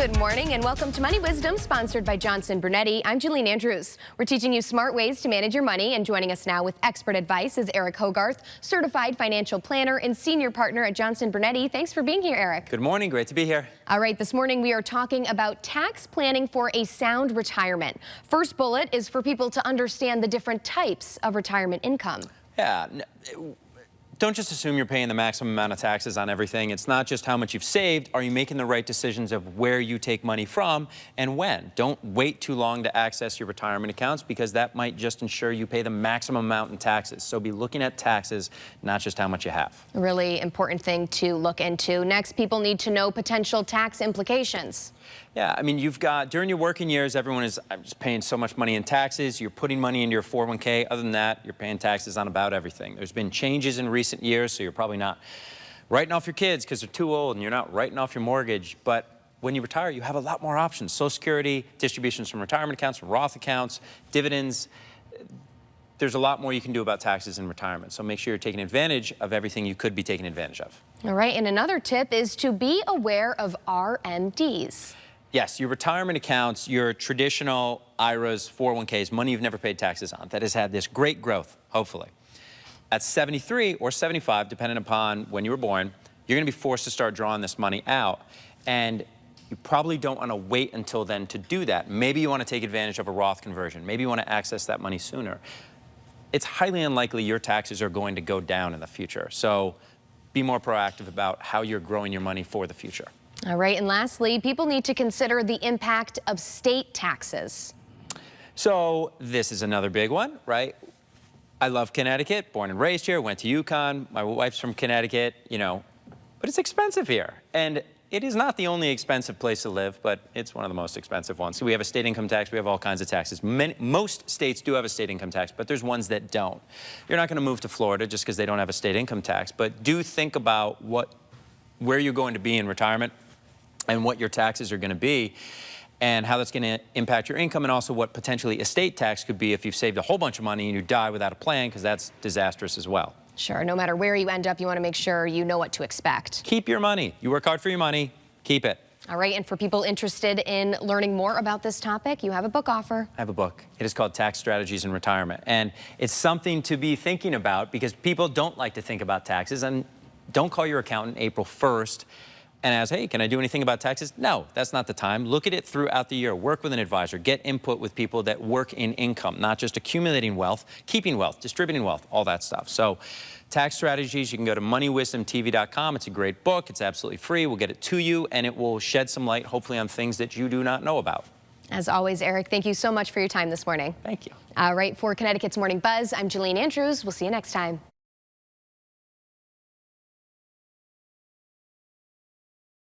Good morning and welcome to Money Wisdom, sponsored by Johnson Brunetti. I'm Jalene Andrews. We're teaching you smart ways to manage your money, and joining us now with expert advice is Eric Hogarth, certified financial planner and senior partner at Johnson Brunetti. Thanks for being here, Eric. Good morning. Great to be here. All right, this morning we are talking about tax planning for a sound retirement. First bullet is for people to understand the different types of retirement income. Yeah. Don't just assume you're paying the maximum amount of taxes on everything. It's not just how much you've saved. Are you making the right decisions of where you take money from and when? Don't wait too long to access your retirement accounts, because that might just ensure you pay the maximum amount in taxes. So be looking at taxes, not just how much you have. A really important thing to look into. Next, people need to know potential tax implications. Yeah, I mean, you've got, during your working years, everyone is just paying so much money in taxes. You're putting money into your 401k. Other than that, you're paying taxes on about everything. There's been changes in recent years, so you're probably not writing off your kids because they're too old, and you're not writing off your mortgage. But when you retire, you have a lot more options. Social Security, distributions from retirement accounts, from Roth accounts, dividends. There's a lot more you can do about taxes in retirement. So make sure you're taking advantage of everything you could be taking advantage of. All right, and another tip is to be aware of RMDs. Yes, your retirement accounts, your traditional IRAs, 401ks, money you've never paid taxes on, that has had this great growth, hopefully. At 73 or 75, depending upon when you were born, you're going to be forced to start drawing this money out. And you probably don't want to wait until then to do that. Maybe you want to take advantage of a Roth conversion. Maybe you want to access that money sooner. It's highly unlikely your taxes are going to go down in the future. So be more proactive about how you're growing your money for the future. All right, and lastly, people need to consider the impact of state taxes. So this is another big one, right? I love Connecticut, born and raised here, went to UConn. My wife's from Connecticut, but it's expensive here. And it is not the only expensive place to live, but it's one of the most expensive ones. So we have a state income tax, we have all kinds of taxes. Most states do have a state income tax, but there's ones that don't. You're not gonna move to Florida just because they don't have a state income tax, but do think about where you're going to be in retirement and what your taxes are gonna be, and how that's going to impact your income, and also what potentially estate tax could be if you've saved a whole bunch of money and you die without a plan, because that's disastrous as well. Sure, no matter where you end up, you want to make sure you know what to expect. Keep your money. You work hard for your money, keep it. All right, and for people interested in learning more about this topic, you have a book offer. I have a book. It is called Tax Strategies in Retirement, and it's something to be thinking about, because people don't like to think about taxes. And don't call your accountant April 1st and ask, hey, can I do anything about taxes? No, that's not the time. Look at it throughout the year. Work with an advisor. Get input with people that work in income, not just accumulating wealth, keeping wealth, distributing wealth, all that stuff. So Tax Strategies, you can go to moneywisdomtv.com. It's a great book. It's absolutely free. We'll get it to you, and it will shed some light, hopefully, on things that you do not know about. As always, Eric, thank you so much for your time this morning. Thank you. All right, for Connecticut's Morning Buzz, I'm Jalene Andrews. We'll see you next time.